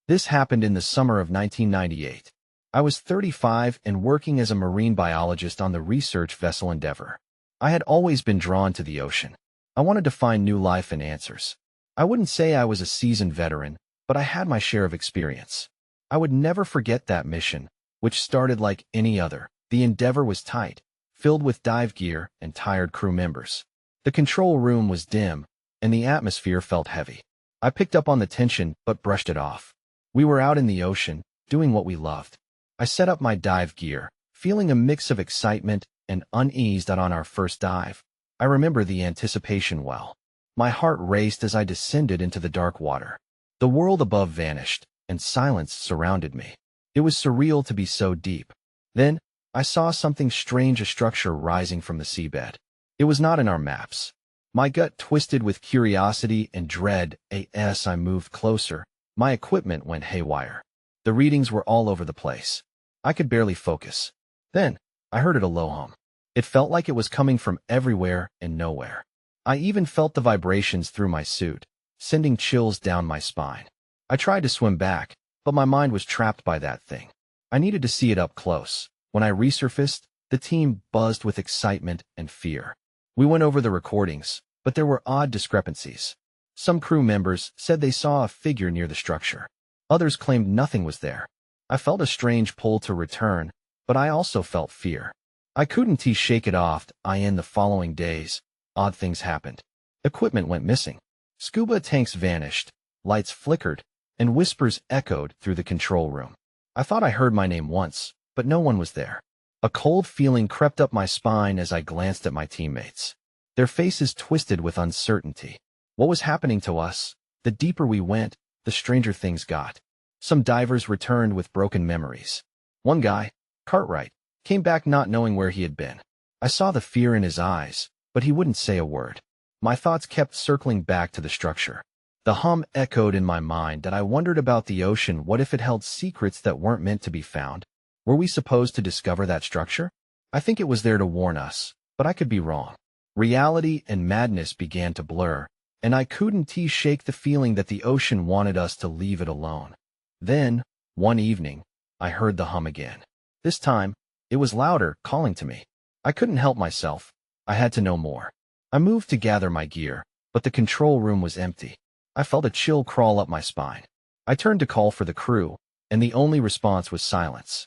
This happened in the summer of 1998. I was 35 and working as a marine biologist on the research vessel Endeavour. I had always been drawn to the ocean. I wanted to find new life and answers. I wouldn't say I was a seasoned veteran, but I had my share of experience. I would never forget that mission, which started like any other. The Endeavour was tight, filled with dive gear and tired crew members. The control room was dim, and the atmosphere felt heavy. I picked up on the tension but brushed it off. We were out in the ocean, doing what we loved. I set up my dive gear, feeling a mix of excitement and unease on our first dive. I remember the anticipation well. My heart raced as I descended into the dark water. The world above vanished, and silence surrounded me. It was surreal to be so deep. Then, I saw something strange, a structure rising from the seabed. It was not in our maps. My gut twisted with curiosity and dread. As I moved closer, my equipment went haywire. The readings were all over the place. I could barely focus. Then, I heard a low hum. It felt like it was coming from everywhere and nowhere. I even felt the vibrations through my suit, sending chills down my spine. I tried to swim back, but my mind was trapped by that thing. I needed to see it up close. When I resurfaced, the team buzzed with excitement and fear. We went over the recordings, but there were odd discrepancies. Some crew members said they saw a figure near the structure. Others claimed nothing was there. I felt a strange pull to return, but I also felt fear. I couldn't shake it off. In the following days, odd things happened. Equipment went missing. Scuba tanks vanished, lights flickered, and whispers echoed through the control room. I thought I heard my name once, but no one was there. A cold feeling crept up my spine as I glanced at my teammates. Their faces twisted with uncertainty. What was happening to us? The deeper we went, the stranger things got. Some divers returned with broken memories. One guy, Cartwright, came back not knowing where he had been. I saw the fear in his eyes, but he wouldn't say a word. My thoughts kept circling back to the structure. The hum echoed in my mind that I wondered about the ocean. What if it held secrets that weren't meant to be found? Were we supposed to discover that structure? I think it was there to warn us, but I could be wrong. Reality and madness began to blur, and I couldn't shake the feeling that the ocean wanted us to leave it alone. Then, one evening, I heard the hum again. This time, it was louder, calling to me. I couldn't help myself. I had to know more. I moved to gather my gear, but the control room was empty. I felt a chill crawl up my spine. I turned to call for the crew, and the only response was silence.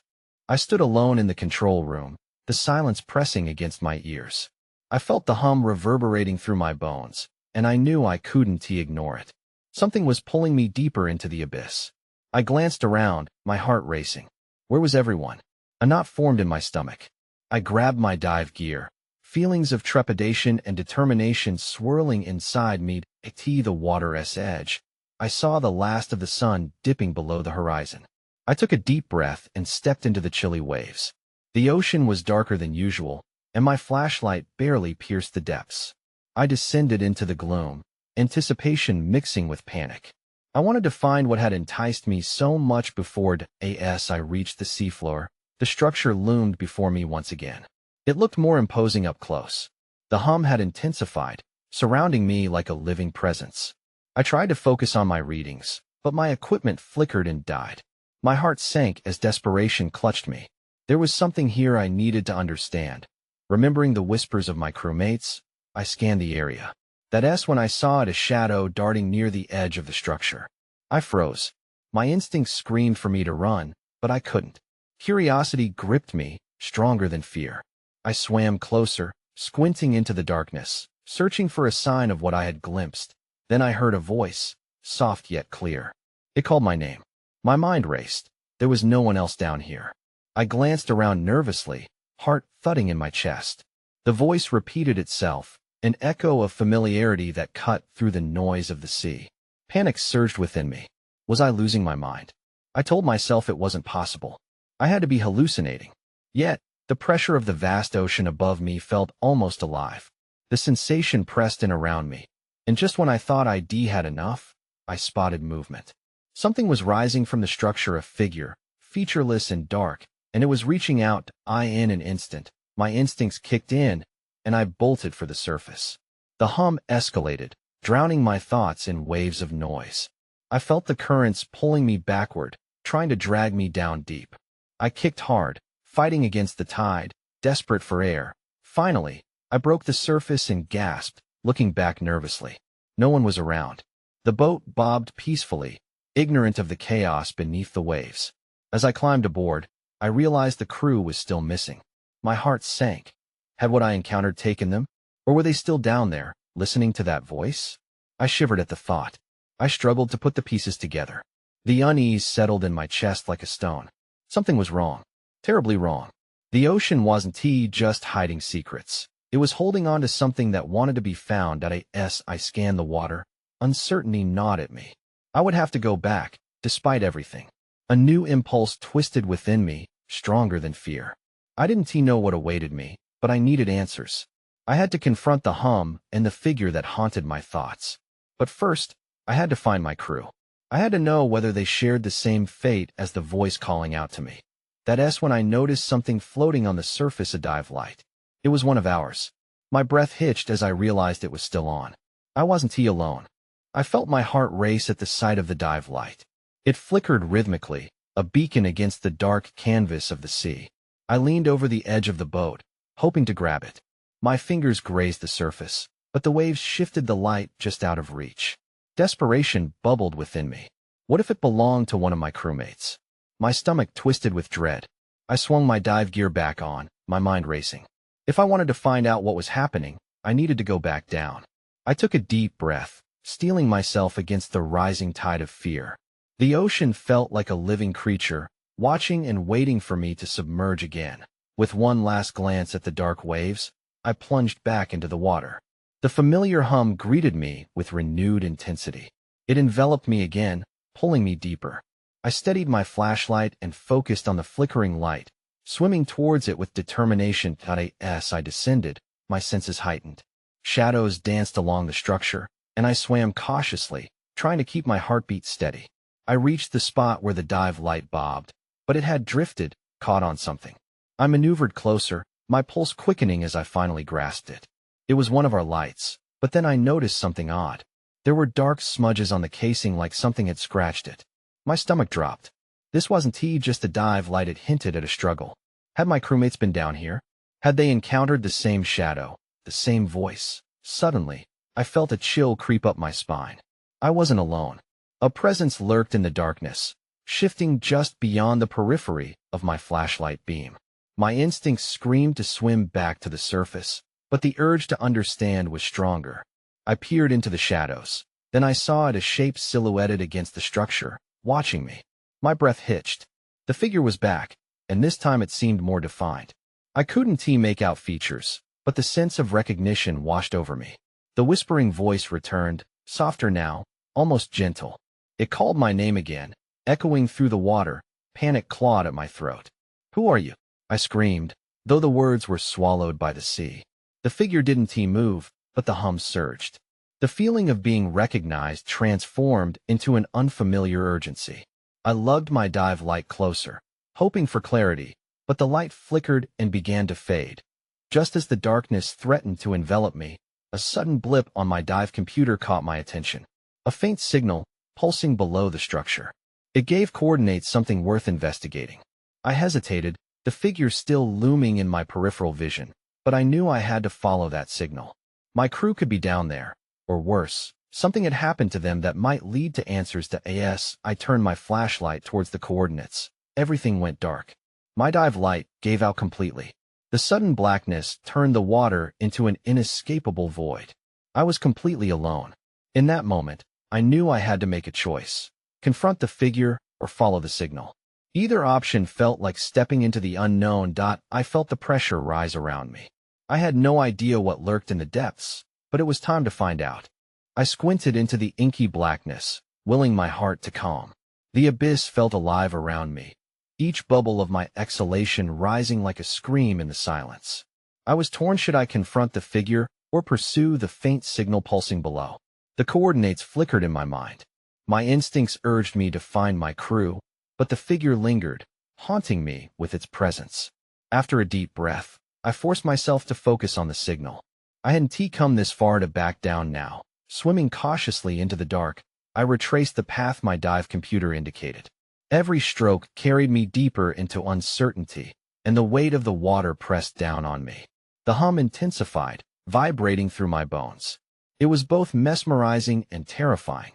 I stood alone in the control room, the silence pressing against my ears. I felt the hum reverberating through my bones, and I knew I couldn't ignore it. Something was pulling me deeper into the abyss. I glanced around, my heart racing. Where was everyone? A knot formed in my stomach. I grabbed my dive gear, feelings of trepidation and determination swirling inside me. At the water's edge, I saw the last of the sun dipping below the horizon. I took a deep breath and stepped into the chilly waves. The ocean was darker than usual, and my flashlight barely pierced the depths. I descended into the gloom, anticipation mixing with panic. I wanted to find what had enticed me so much before. As I reached the seafloor, the structure loomed before me once again. It looked more imposing up close. The hum had intensified, surrounding me like a living presence. I tried to focus on my readings, but my equipment flickered and died. My heart sank as desperation clutched me. There was something here I needed to understand. Remembering the whispers of my crewmates, I scanned the area. When I saw it, a shadow darting near the edge of the structure. I froze. My instincts screamed for me to run, but I couldn't. Curiosity gripped me, stronger than fear. I swam closer, squinting into the darkness, searching for a sign of what I had glimpsed. Then I heard a voice, soft yet clear. It called my name. My mind raced. There was no one else down here. I glanced around nervously, heart thudding in my chest. The voice repeated itself, an echo of familiarity that cut through the noise of the sea. Panic surged within me. Was I losing my mind? I told myself it wasn't possible. I had to be hallucinating. Yet, the pressure of the vast ocean above me felt almost alive. The sensation pressed in around me, and just when I thought I'd had enough, I spotted movement. Something was rising from the structure, a figure, featureless and dark, and it was reaching out. In an instant, my instincts kicked in, and I bolted for the surface. The hum escalated, drowning my thoughts in waves of noise. I felt the currents pulling me backward, trying to drag me down deep. I kicked hard, fighting against the tide, desperate for air. Finally, I broke the surface and gasped, looking back nervously. No one was around. The boat bobbed peacefully, ignorant of the chaos beneath the waves. As I climbed aboard, I realized the crew was still missing. My heart sank. Had what I encountered taken them? Or were they still down there, listening to that voice? I shivered at the thought. I struggled to put the pieces together. The unease settled in my chest like a stone. Something was wrong. Terribly wrong. The ocean wasn't just hiding secrets. It was holding on to something that wanted to be found. I scanned the water. Uncertainty gnawed at me. I would have to go back, despite everything. A new impulse twisted within me, stronger than fear. I didn't know what awaited me, but I needed answers. I had to confront the hum and the figure that haunted my thoughts. But first, I had to find my crew. I had to know whether they shared the same fate as the voice calling out to me. That's when I noticed something floating on the surface, a dive light. It was one of ours. My breath hitched as I realized it was still on. I wasn't alone. I felt my heart race at the sight of the dive light. It flickered rhythmically, a beacon against the dark canvas of the sea. I leaned over the edge of the boat, hoping to grab it. My fingers grazed the surface, but the waves shifted the light just out of reach. Desperation bubbled within me. What if it belonged to one of my crewmates? My stomach twisted with dread. I swung my dive gear back on, my mind racing. If I wanted to find out what was happening, I needed to go back down. I took a deep breath, steeling myself against the rising tide of fear. The ocean felt like a living creature, watching and waiting for me to submerge again. With one last glance at the dark waves, I plunged back into the water. The familiar hum greeted me with renewed intensity. It enveloped me again, pulling me deeper. I steadied my flashlight and focused on the flickering light, swimming towards it with determination. As I descended, my senses heightened. Shadows danced along the structure, and I swam cautiously, trying to keep my heartbeat steady. I reached the spot where the dive light bobbed, but it had drifted, caught on something. I maneuvered closer, my pulse quickening as I finally grasped it. It was one of our lights, but then I noticed something odd. There were dark smudges on the casing like something had scratched it. My stomach dropped. This wasn't just a dive light. It hinted at a struggle. Had my crewmates been down here? Had they encountered the same shadow, the same voice? Suddenly, I felt a chill creep up my spine. I wasn't alone. A presence lurked in the darkness, shifting just beyond the periphery of my flashlight beam. My instincts screamed to swim back to the surface, but the urge to understand was stronger. I peered into the shadows. Then I saw a shape silhouetted against the structure, watching me. My breath hitched. The figure was back, and this time it seemed more defined. I couldn't make out features, but the sense of recognition washed over me. The whispering voice returned, softer now, almost gentle. It called my name again, echoing through the water. Panic clawed at my throat. "Who are you?" I screamed, though the words were swallowed by the sea. The figure didn't move, but the hum surged. The feeling of being recognized transformed into an unfamiliar urgency. I lugged my dive light closer, hoping for clarity, but the light flickered and began to fade. Just as the darkness threatened to envelop me, a sudden blip on my dive computer caught my attention. A faint signal, pulsing below the structure. It gave coordinates, something worth investigating. I hesitated, the figure still looming in my peripheral vision, but I knew I had to follow that signal. My crew could be down there, or worse, something had happened to them that might lead to answers to AS. I turned my flashlight towards the coordinates. Everything went dark. My dive light gave out completely. The sudden blackness turned the water into an inescapable void. I was completely alone. In that moment, I knew I had to make a choice. Confront the figure or follow the signal. Either option felt like stepping into the unknown. I felt the pressure rise around me. I had no idea what lurked in the depths, but it was time to find out. I squinted into the inky blackness, willing my heart to calm. The abyss felt alive around me, each bubble of my exhalation rising like a scream in the silence. I was torn. Should I confront the figure or pursue the faint signal pulsing below? The coordinates flickered in my mind. My instincts urged me to find my crew, but the figure lingered, haunting me with its presence. After a deep breath, I forced myself to focus on the signal. I hadn't come this far to back down now. Swimming cautiously into the dark, I retraced the path my dive computer indicated. Every stroke carried me deeper into uncertainty, and the weight of the water pressed down on me. The hum intensified, vibrating through my bones. It was both mesmerizing and terrifying.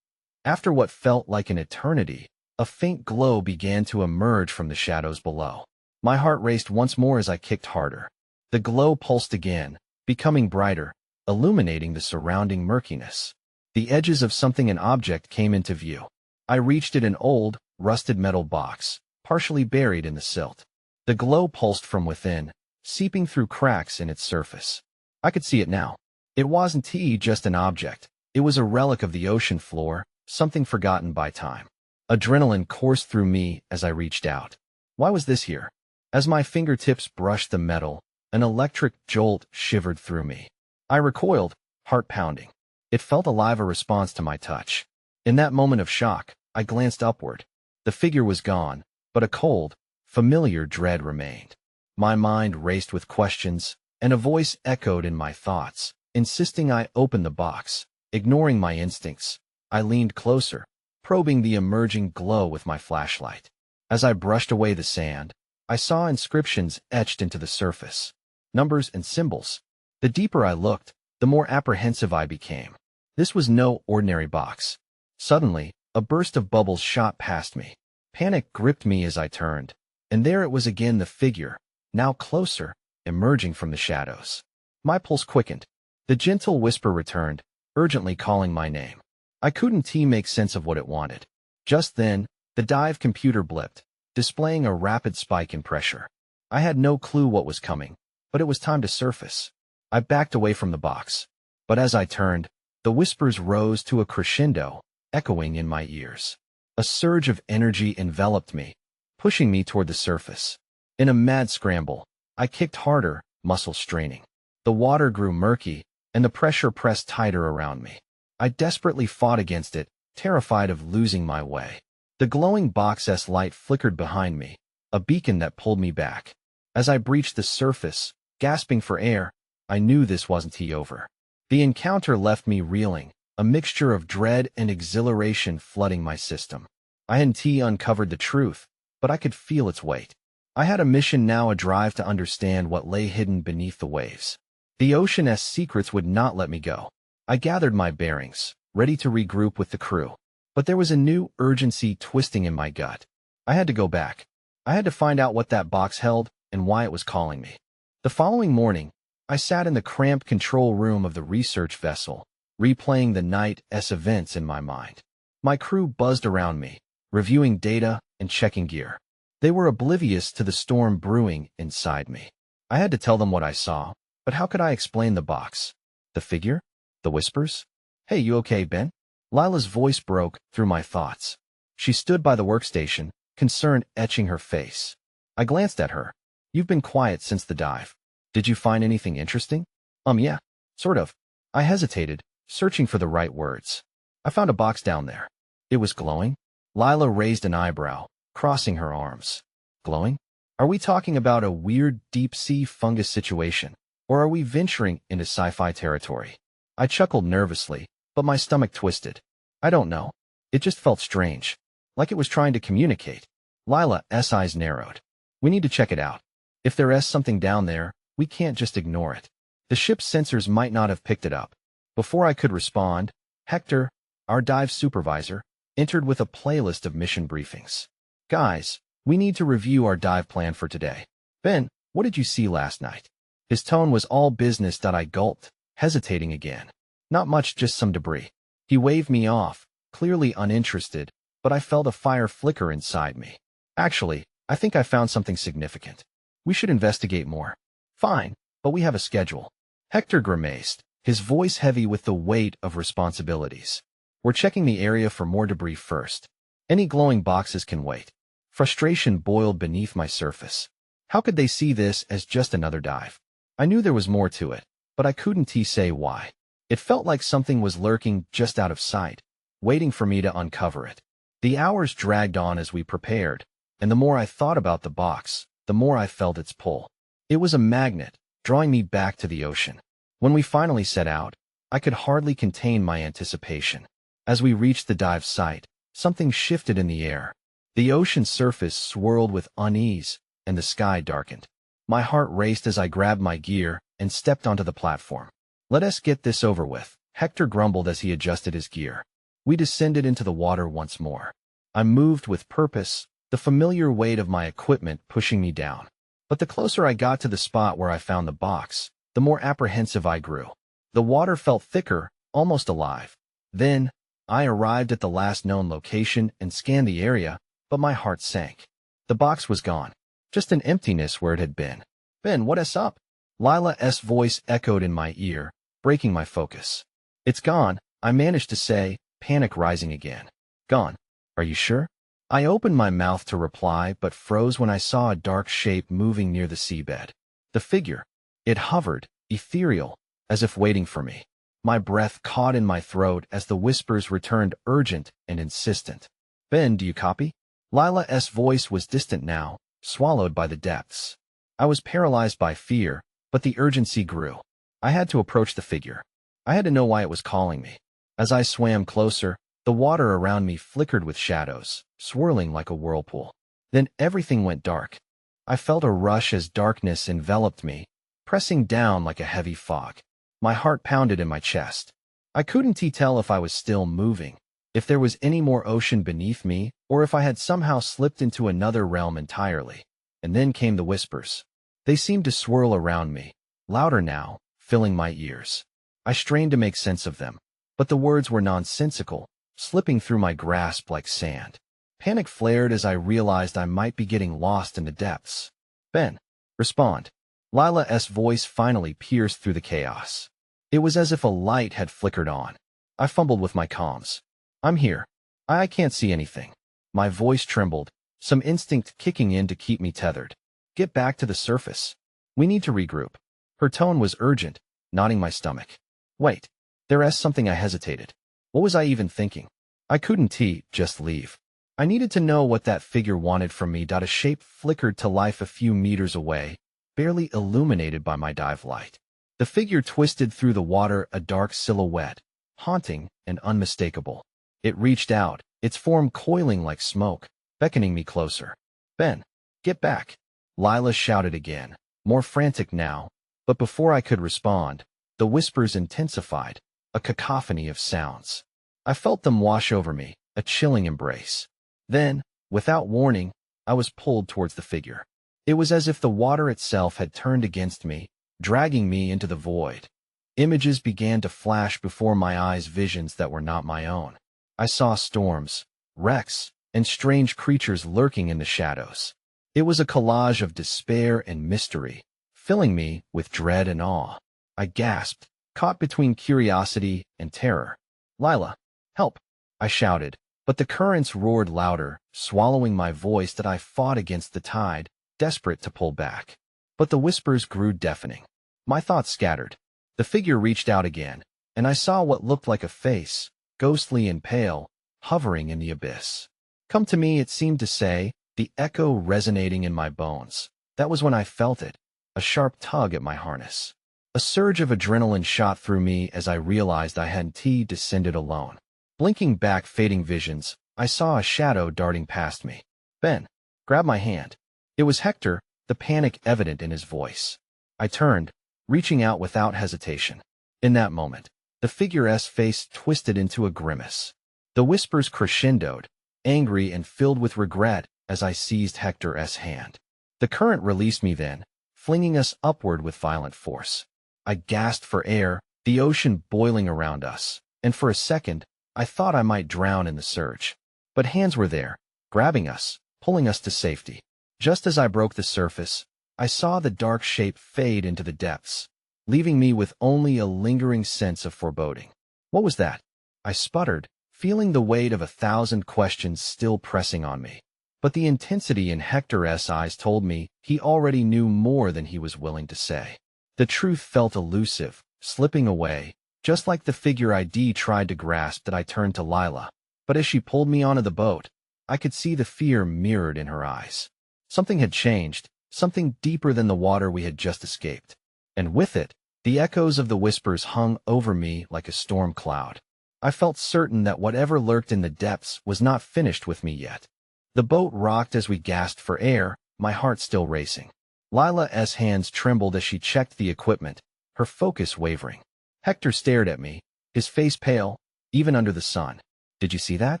After what felt like an eternity, a faint glow began to emerge from the shadows below. My heart raced once more as I kicked harder. The glow pulsed again, becoming brighter, illuminating the surrounding murkiness. The edges of an object came into view. I reached it, an old, rusted metal box, partially buried in the silt. The glow pulsed from within, seeping through cracks in its surface. I could see it now. It wasn't just an object. It was a relic of the ocean floor, something forgotten by time. Adrenaline coursed through me as I reached out. Why was this here? As my fingertips brushed the metal, an electric jolt shivered through me. I recoiled, heart pounding. It felt alive, a response to my touch. In that moment of shock, I glanced upward. The figure was gone, but a cold, familiar dread remained. My mind raced with questions, and a voice echoed in my thoughts, insisting I open the box. Ignoring my instincts, I leaned closer, probing the emerging glow with my flashlight. As I brushed away the sand, I saw inscriptions etched into the surface. Numbers and symbols. The deeper I looked, the more apprehensive I became. This was no ordinary box. Suddenly, a burst of bubbles shot past me. Panic gripped me as I turned, and there it was again, the figure, now closer, emerging from the shadows. My pulse quickened. The gentle whisper returned, urgently calling my name. I couldn't make sense of what it wanted. Just then, the dive computer blipped, displaying a rapid spike in pressure. I had no clue what was coming, but it was time to surface. I backed away from the box. But as I turned, the whispers rose to a crescendo, echoing in my ears. A surge of energy enveloped me, pushing me toward the surface. In a mad scramble, I kicked harder, muscles straining. The water grew murky, and the pressure pressed tighter around me. I desperately fought against it, terrified of losing my way. The glowing box's light flickered behind me, a beacon that pulled me back. As I breached the surface, gasping for air, I knew this wasn't over. The encounter left me reeling, a mixture of dread and exhilaration flooding my system. I hadn't uncovered the truth, but I could feel its weight. I had a mission now, a drive to understand what lay hidden beneath the waves. The ocean's secrets would not let me go. I gathered my bearings, ready to regroup with the crew. But there was a new urgency twisting in my gut. I had to go back. I had to find out what that box held and why it was calling me. The following morning, I sat in the cramped control room of the research vessel, replaying the night's events in my mind. My crew buzzed around me, reviewing data and checking gear. They were oblivious to the storm brewing inside me. I had to tell them what I saw, but how could I explain the box? The figure? The whispers? Hey, you okay, Ben? Lila's voice broke through my thoughts. She stood by the workstation, concern etching her face. I glanced at her. You've been quiet since the dive. Did you find anything interesting? Yeah, sort of. I hesitated, searching for the right words. I found a box down there. It was glowing. Lila raised an eyebrow, crossing her arms. Glowing? Are we talking about a weird deep-sea fungus situation, or are we venturing into sci-fi territory? I chuckled nervously, but my stomach twisted. I don't know. It just felt strange, like it was trying to communicate. Lila's eyes narrowed. We need to check it out. If there is something down there, we can't just ignore it. The ship's sensors might not have picked it up. Before I could respond, Hector, our dive supervisor, entered with a playlist of mission briefings. Guys, we need to review our dive plan for today. Ben, what did you see last night? His tone was all business. I gulped, hesitating again. Not much, just some debris. He waved me off, clearly uninterested, but I felt a fire flicker inside me. Actually, I think I found something significant. We should investigate more. Fine, but we have a schedule. Hector grimaced, his voice heavy with the weight of responsibilities. We're checking the area for more debris first. Any glowing boxes can wait. Frustration boiled beneath my surface. How could they see this as just another dive? I knew there was more to it, but I couldn't say why. It felt like something was lurking just out of sight, waiting for me to uncover it. The hours dragged on as we prepared, and the more I thought about the box, the more I felt its pull. It was a magnet, drawing me back to the ocean. When we finally set out, I could hardly contain my anticipation. As we reached the dive site, something shifted in the air. The ocean surface swirled with unease, and the sky darkened. My heart raced as I grabbed my gear and stepped onto the platform. "Let us get this over with," Hector grumbled as he adjusted his gear. We descended into the water once more. I moved with purpose, the familiar weight of my equipment pushing me down. But the closer I got to the spot where I found the box, the more apprehensive I grew. The water felt thicker, almost alive. Then, I arrived at the last known location and scanned the area, but my heart sank. The box was gone. Just an emptiness where it had been. "Ben, what's up?" Lila's voice echoed in my ear, breaking my focus. "It's gone," I managed to say, panic rising again. "Gone? Are you sure?" I opened my mouth to reply but froze when I saw a dark shape moving near the seabed. The figure. It hovered, ethereal, as if waiting for me. My breath caught in my throat as the whispers returned urgent and insistent. "Ben, do you copy?" Lila's voice was distant now, swallowed by the depths. I was paralyzed by fear, but the urgency grew. I had to approach the figure. I had to know why it was calling me. As I swam closer, the water around me flickered with shadows, swirling like a whirlpool. Then everything went dark. I felt a rush as darkness enveloped me, pressing down like a heavy fog. My heart pounded in my chest. I couldn't tell if I was still moving, if there was any more ocean beneath me, or if I had somehow slipped into another realm entirely. And then came the whispers. They seemed to swirl around me, louder now, filling my ears. I strained to make sense of them, but the words were nonsensical, slipping through my grasp like sand. Panic flared as I realized I might be getting lost in the depths. "Ben, respond." Lila's voice finally pierced through the chaos. It was as if a light had flickered on. I fumbled with my comms. "I'm here. I can't see anything." My voice trembled, some instinct kicking in to keep me tethered. "Get back to the surface. We need to regroup." Her tone was urgent, knotting my stomach. "Wait. There's something." I hesitated. What was I even thinking? I couldn't just leave. I needed to know what that figure wanted from me. A shape flickered to life a few meters away, barely illuminated by my dive light. The figure twisted through the water, a dark silhouette, haunting and unmistakable. It reached out, its form coiling like smoke, beckoning me closer. "Ben, get back!" Lila shouted again, more frantic now, but before I could respond, the whispers intensified, a cacophony of sounds. I felt them wash over me, a chilling embrace. Then, without warning, I was pulled towards the figure. It was as if the water itself had turned against me, dragging me into the void. Images began to flash before my eyes, visions that were not my own. I saw storms, wrecks, and strange creatures lurking in the shadows. It was a collage of despair and mystery, filling me with dread and awe. I gasped, caught between curiosity and terror. "Lila, help!" I shouted, but the currents roared louder, swallowing my voice that I fought against the tide, desperate to pull back. But the whispers grew deafening. My thoughts scattered. The figure reached out again, and I saw what looked like a face, ghostly and pale, hovering in the abyss. "Come to me," it seemed to say, the echo resonating in my bones. That was when I felt it, a sharp tug at my harness. A surge of adrenaline shot through me as I realized I hadn't descended alone. Blinking back fading visions, I saw a shadow darting past me. "Ben, grab my hand." It was Hector, the panic evident in his voice. I turned, reaching out without hesitation. In that moment, the figure's face twisted into a grimace. The whispers crescendoed, angry and filled with regret as I seized Hector's hand. The current released me then, flinging us upward with violent force. I gasped for air, the ocean boiling around us, and for a second, I thought I might drown in the surge. But hands were there, grabbing us, pulling us to safety. Just as I broke the surface, I saw the dark shape fade into the depths, leaving me with only a lingering sense of foreboding. What was that? I sputtered, feeling the weight of 1,000 questions still pressing on me. But the intensity in Hector's eyes told me he already knew more than he was willing to say. The truth felt elusive, slipping away, just like the figure I'd tried to grasp. That I turned to Lila, but as she pulled me onto the boat, I could see the fear mirrored in her eyes. Something had changed, something deeper than the water we had just escaped. And with it, the echoes of the whispers hung over me like a storm cloud. I felt certain that whatever lurked in the depths was not finished with me yet. The boat rocked as we gasped for air, my heart still racing. Lila's hands trembled as she checked the equipment, her focus wavering. Hector stared at me, his face pale, even under the sun. "Did you see that?"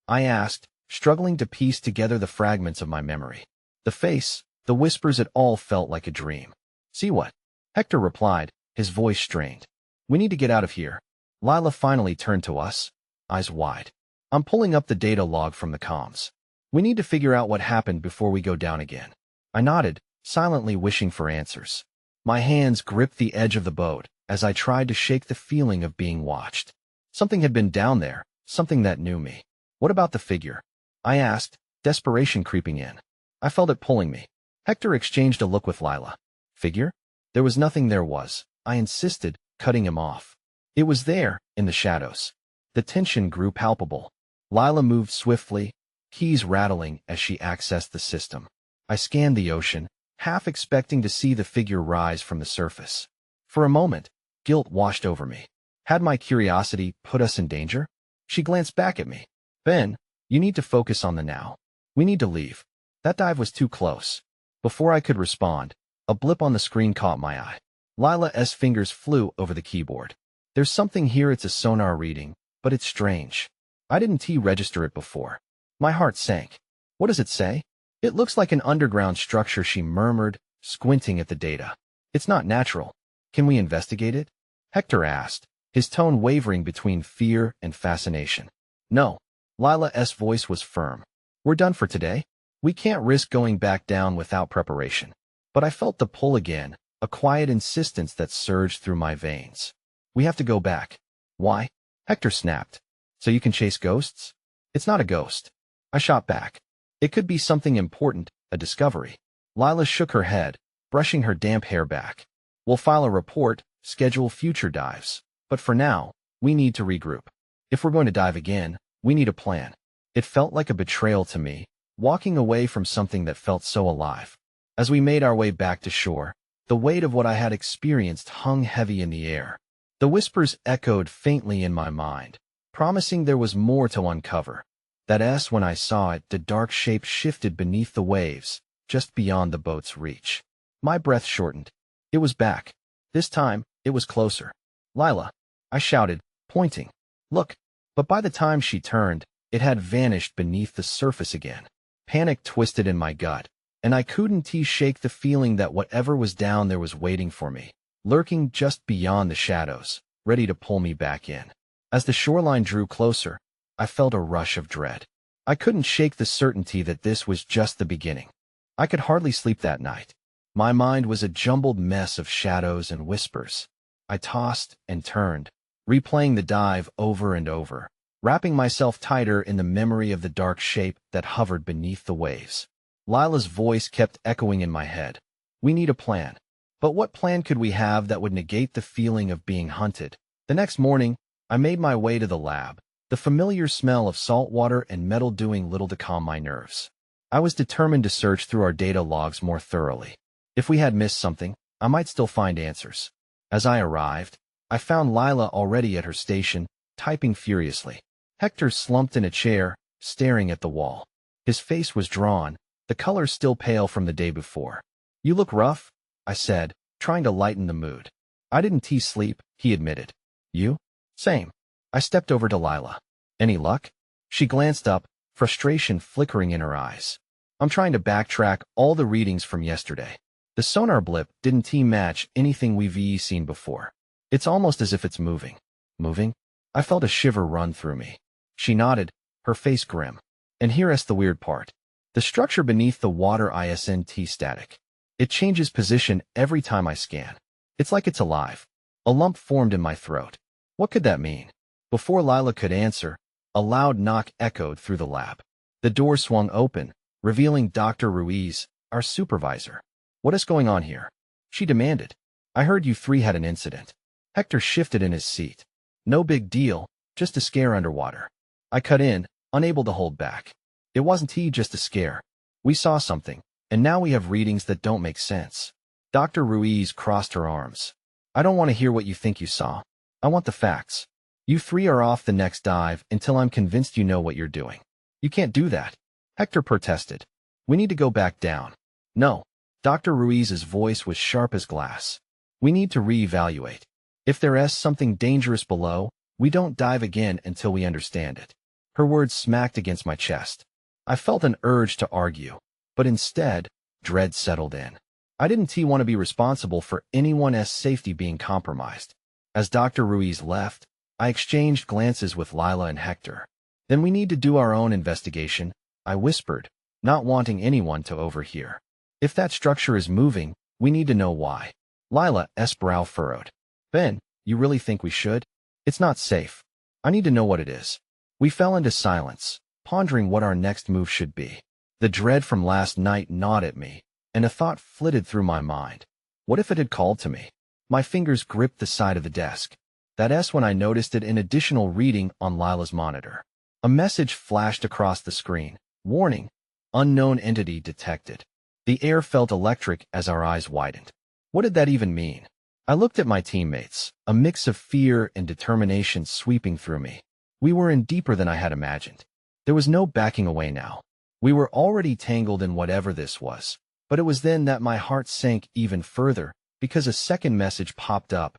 I asked, struggling to piece together the fragments of my memory. The face, the whispers, it all felt like a dream. "See what?" Hector replied, his voice strained. "We need to get out of here." Lila finally turned to us, eyes wide. "I'm pulling up the data log from the comms. We need to figure out what happened before we go down again." I nodded, silently wishing for answers. My hands gripped the edge of the boat as I tried to shake the feeling of being watched. Something had been down there, something that knew me. "What about the figure?" I asked, desperation creeping in. I felt it pulling me. Hector exchanged a look with Lila. "Figure?" "There was nothing there was," I insisted, cutting him off. "It was there, in the shadows." The tension grew palpable. Lila moved swiftly, keys rattling as she accessed the system. I scanned the ocean, half expecting to see the figure rise from the surface. For a moment, guilt washed over me. Had my curiosity put us in danger? She glanced back at me. "Ben, you need to focus on the now. We need to leave." That dive was too close. Before I could respond, a blip on the screen caught my eye. Lila's fingers flew over the keyboard. "There's something here. It's a sonar reading, but it's strange. I didn't register it before." My heart sank. "What does it say?" "It looks like an underground structure," she murmured, squinting at the data. "It's not natural. Can we investigate it?" Hector asked, his tone wavering between fear and fascination. "No." Lila's voice was firm. "We're done for today. We can't risk going back down without preparation." But I felt the pull again, a quiet insistence that surged through my veins. "We have to go back." "Why?" Hector snapped. "So you can chase ghosts?" "It's not a ghost." I shot back. "It could be something important, a discovery." Lila shook her head, brushing her damp hair back. "We'll file a report, schedule future dives. But for now, we need to regroup. If we're going to dive again, we need a plan." It felt like a betrayal to me, walking away from something that felt so alive. As we made our way back to shore, the weight of what I had experienced hung heavy in the air. The whispers echoed faintly in my mind, promising there was more to uncover. When I saw it, the dark shape shifted beneath the waves, just beyond the boat's reach. My breath shortened. It was back. This time, it was closer. "Lila," I shouted, pointing. "Look." But by the time she turned, it had vanished beneath the surface again. Panic twisted in my gut, and I couldn't shake the feeling that whatever was down there was waiting for me, lurking just beyond the shadows, ready to pull me back in. As the shoreline drew closer, I felt a rush of dread. I couldn't shake the certainty that this was just the beginning. I could hardly sleep that night. My mind was a jumbled mess of shadows and whispers. I tossed and turned, replaying the dive over and over, wrapping myself tighter in the memory of the dark shape that hovered beneath the waves. Lila's voice kept echoing in my head. "We need a plan." But what plan could we have that would negate the feeling of being hunted? The next morning, I made my way to the lab, the familiar smell of salt water and metal doing little to calm my nerves. I was determined to search through our data logs more thoroughly. If we had missed something, I might still find answers. As I arrived, I found Lila already at her station, typing furiously. Hector slumped in a chair, staring at the wall. His face was drawn, the color still pale from the day before. "You look rough," I said, trying to lighten the mood. "I didn't sleep," he admitted. "You?" "Same." I stepped over to Lila. "Any luck?" She glanced up, frustration flickering in her eyes. "I'm trying to backtrack all the readings from yesterday. The sonar blip didn't match anything we've seen before. It's almost as if it's moving." "Moving?" I felt a shiver run through me. She nodded, her face grim. "And here's the weird part. The structure beneath the water isn't static. It changes position every time I scan. It's like it's alive." A lump formed in my throat. What could that mean? Before Lila could answer, a loud knock echoed through the lab. The door swung open, revealing Dr. Ruiz, our supervisor. "What is going on here?" she demanded. "I heard you three had an incident." Hector shifted in his seat. "No big deal, just a scare underwater." I cut in, unable to hold back. "It wasn't just a scare. We saw something, and now we have readings that don't make sense." Dr. Ruiz crossed her arms. "I don't want to hear what you think you saw. I want the facts." You three are off the next dive until I'm convinced you know what you're doing. You can't do that, Hector protested. We need to go back down. No. Dr. Ruiz's voice was sharp as glass. We need to reevaluate. If there's something dangerous below, we don't dive again until we understand it. Her words smacked against my chest. I felt an urge to argue, but instead, dread settled in. I didn't want to be responsible for anyone's safety being compromised. As Dr. Ruiz left, I exchanged glances with Lila and Hector. Then we need to do our own investigation, I whispered, not wanting anyone to overhear. If that structure is moving, we need to know why. Lila's brow furrowed. Ben, you really think we should? It's not safe. I need to know what it is. We fell into silence, pondering what our next move should be. The dread from last night gnawed at me, and a thought flitted through my mind. What if it had called to me? My fingers gripped the side of the desk. That's when I noticed it in additional reading on Lila's monitor. A message flashed across the screen. Warning. Unknown entity detected. The air felt electric as our eyes widened. What did that even mean? I looked at my teammates, a mix of fear and determination sweeping through me. We were in deeper than I had imagined. There was no backing away now. We were already tangled in whatever this was. But it was then that my heart sank even further, because a second message popped up.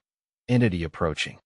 Entity approaching.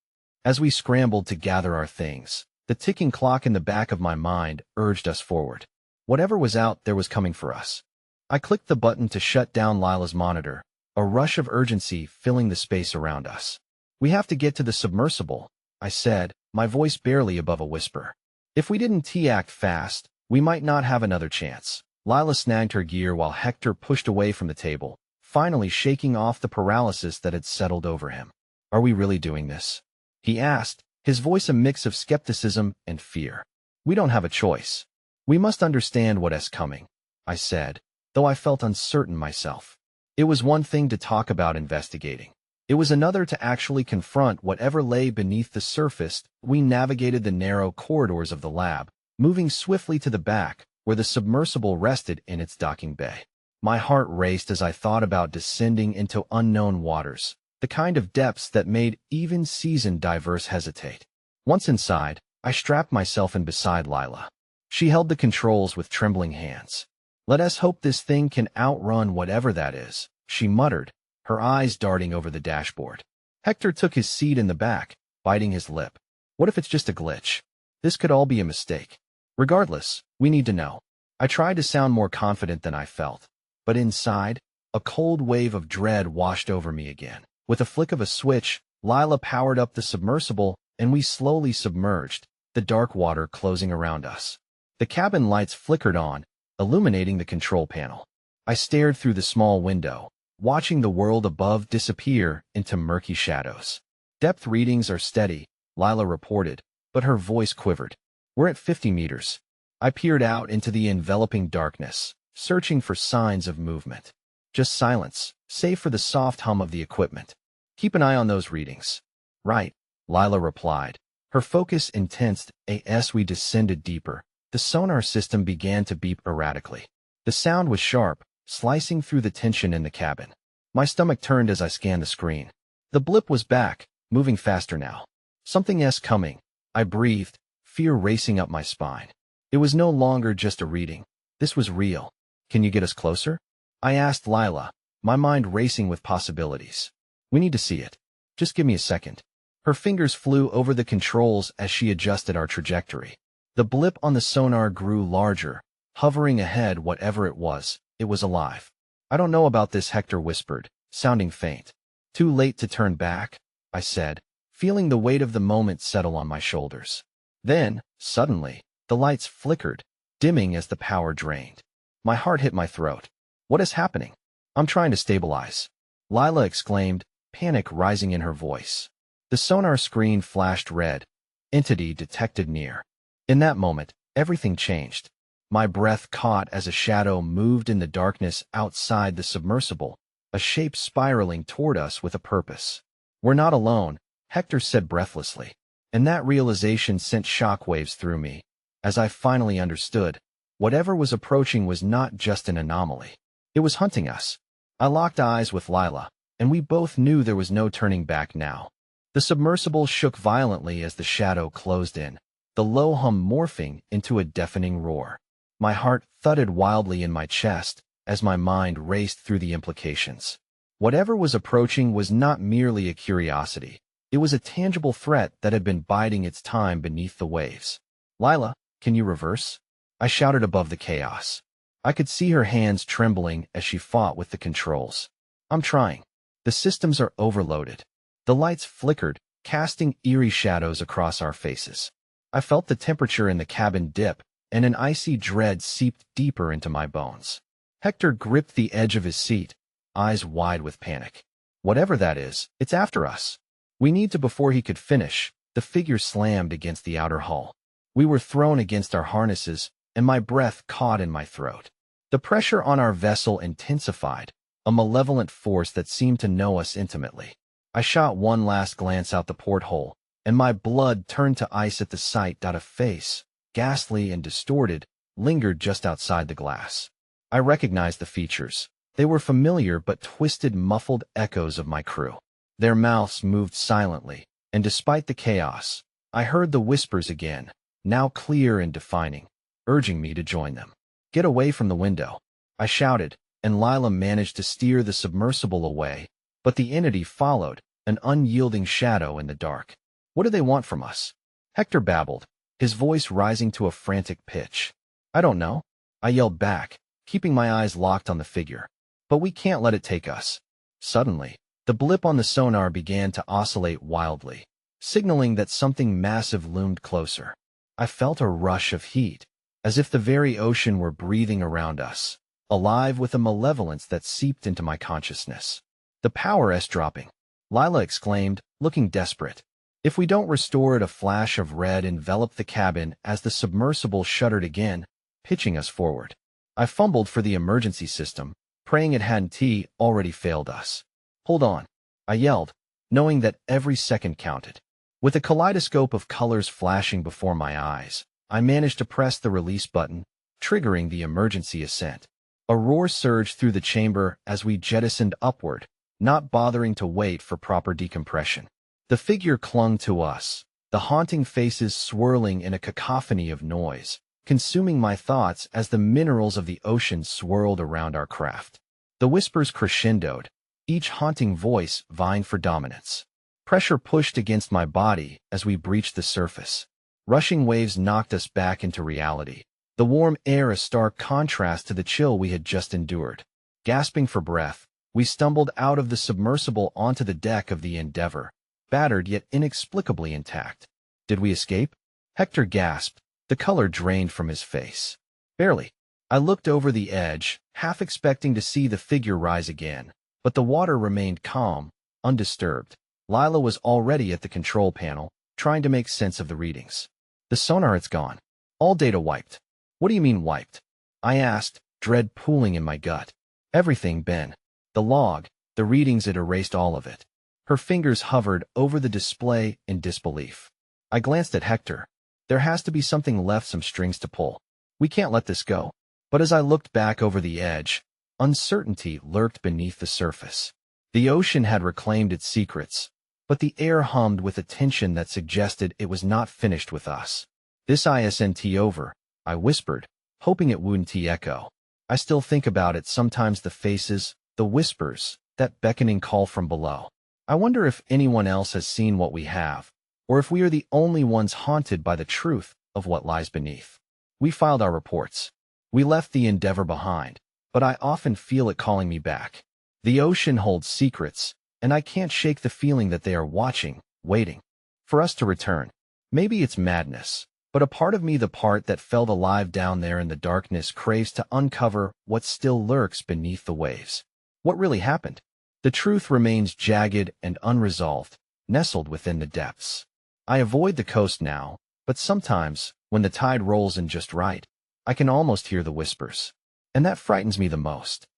As we scrambled to gather our things, the ticking clock in the back of my mind urged us forward. Whatever was out there was coming for us. I clicked the button to shut down Lila's monitor, a rush of urgency filling the space around us. We have to get to the submersible, I said, my voice barely above a whisper. If we didn't act fast, we might not have another chance. Lila snagged her gear while Hector pushed away from the table, finally shaking off the paralysis that had settled over him. Are we really doing this? He asked, his voice a mix of skepticism and fear. We don't have a choice. We must understand what's coming, I said, though I felt uncertain myself. It was one thing to talk about investigating. It was another to actually confront whatever lay beneath the surface. We navigated the narrow corridors of the lab, moving swiftly to the back, where the submersible rested in its docking bay. My heart raced as I thought about descending into unknown waters, the kind of depths that made even seasoned divers hesitate. Once inside, I strapped myself in beside Lila. She held the controls with trembling hands. Let us hope this thing can outrun whatever that is, she muttered, her eyes darting over the dashboard. Hector took his seat in the back, biting his lip. What if it's just a glitch? This could all be a mistake. Regardless, we need to know. I tried to sound more confident than I felt, but inside, a cold wave of dread washed over me again. With a flick of a switch, Lila powered up the submersible, and we slowly submerged, the dark water closing around us. The cabin lights flickered on, illuminating the control panel. I stared through the small window, watching the world above disappear into murky shadows. Depth readings are steady, Lila reported, but her voice quivered. We're at 50 meters. I peered out into the enveloping darkness, searching for signs of movement. Just silence, save for the soft hum of the equipment. Keep an eye on those readings. Right, Lila replied. Her focus intensed as we descended deeper. The sonar system began to beep erratically. The sound was sharp, slicing through the tension in the cabin. My stomach turned as I scanned the screen. The blip was back, moving faster now. Something's coming, I breathed, fear racing up my spine. It was no longer just a reading. This was real. Can you get us closer? I asked Lila, my mind racing with possibilities. We need to see it. Just give me a second. Her fingers flew over the controls as she adjusted our trajectory. The blip on the sonar grew larger, hovering ahead whatever it was alive. I don't know about this, Hector whispered, sounding faint. Too late to turn back, I said, feeling the weight of the moment settle on my shoulders. Then, suddenly, the lights flickered, dimming as the power drained. My heart hit my throat. What is happening? I'm trying to stabilize, Lila exclaimed, panic rising in her voice. The sonar screen flashed red. Entity detected near. In that moment, everything changed. My breath caught as a shadow moved in the darkness outside the submersible, a shape spiraling toward us with a purpose. We're not alone, Hector said breathlessly. And that realization sent shockwaves through me. As I finally understood, whatever was approaching was not just an anomaly. It was hunting us. I locked eyes with Lila, and we both knew there was no turning back now. The submersible shook violently as the shadow closed in, the low hum morphing into a deafening roar. My heart thudded wildly in my chest as my mind raced through the implications. Whatever was approaching was not merely a curiosity. It was a tangible threat that had been biding its time beneath the waves. "Lila, can you reverse?" I shouted above the chaos. I could see her hands trembling as she fought with the controls. "I'm trying. The systems are overloaded." The lights flickered, casting eerie shadows across our faces. I felt the temperature in the cabin dip, and an icy dread seeped deeper into my bones. Hector gripped the edge of his seat, eyes wide with panic. "Whatever that is, it's after us. We need to." Before he could finish, the figure slammed against the outer hull. We were thrown against our harnesses, and my breath caught in my throat. The pressure on our vessel intensified, a malevolent force that seemed to know us intimately. I shot one last glance out the porthole, and my blood turned to ice at the sight that a face, ghastly and distorted, lingered just outside the glass. I recognized the features. They were familiar but twisted, muffled echoes of my crew. Their mouths moved silently, and despite the chaos, I heard the whispers again, now clear and defining, urging me to join them. "Get away from the window," I shouted, and Lila managed to steer the submersible away, but the entity followed, an unyielding shadow in the dark. "What do they want from us?" Hector babbled, his voice rising to a frantic pitch. "I don't know," I yelled back, keeping my eyes locked on the figure. "But we can't let it take us." Suddenly, the blip on the sonar began to oscillate wildly, signaling that something massive loomed closer. I felt a rush of heat, as if the very ocean were breathing around us, alive with a malevolence that seeped into my consciousness. "The power is dropping," Lila exclaimed, looking desperate. "If we don't restore it," a flash of red enveloped the cabin as the submersible shuddered again, pitching us forward. I fumbled for the emergency system, praying it hadn't already failed us. "Hold on," I yelled, knowing that every second counted. With a kaleidoscope of colors flashing before my eyes, I managed to press the release button, triggering the emergency ascent. A roar surged through the chamber as we jettisoned upward, not bothering to wait for proper decompression. The figure clung to us, the haunting faces swirling in a cacophony of noise, consuming my thoughts as the minerals of the ocean swirled around our craft. The whispers crescendoed, each haunting voice vying for dominance. Pressure pushed against my body as we breached the surface. Rushing waves knocked us back into reality, the warm air a stark contrast to the chill we had just endured. Gasping for breath, we stumbled out of the submersible onto the deck of the Endeavor, battered yet inexplicably intact. "Did we escape?" Hector gasped, the color drained from his face. "Barely." I looked over the edge, half expecting to see the figure rise again, but the water remained calm, undisturbed. Lila was already at the control panel, trying to make sense of the readings. "The sonar, it's gone. All data wiped." "What do you mean wiped?" I asked, dread pooling in my gut. "Everything, Ben. The log, the readings, it erased all of it." Her fingers hovered over the display in disbelief. I glanced at Hector. "There has to be something left, some strings to pull. We can't let this go." But as I looked back over the edge, uncertainty lurked beneath the surface. The ocean had reclaimed its secrets, but the air hummed with a tension that suggested it was not finished with us. "This isn't over," I whispered, hoping it wouldn't echo. I still think about it sometimes, the faces, the whispers, that beckoning call from below. I wonder if anyone else has seen what we have, or if we are the only ones haunted by the truth of what lies beneath. We filed our reports. We left the Endeavor behind, but I often feel it calling me back. The ocean holds secrets, and I can't shake the feeling that they are watching, waiting for us to return. Maybe it's madness, but a part of me, the part that felt alive down there in the darkness, craves to uncover what still lurks beneath the waves. What really happened? The truth remains jagged and unresolved, nestled within the depths. I avoid the coast now, but sometimes, when the tide rolls in just right, I can almost hear the whispers. And that frightens me the most.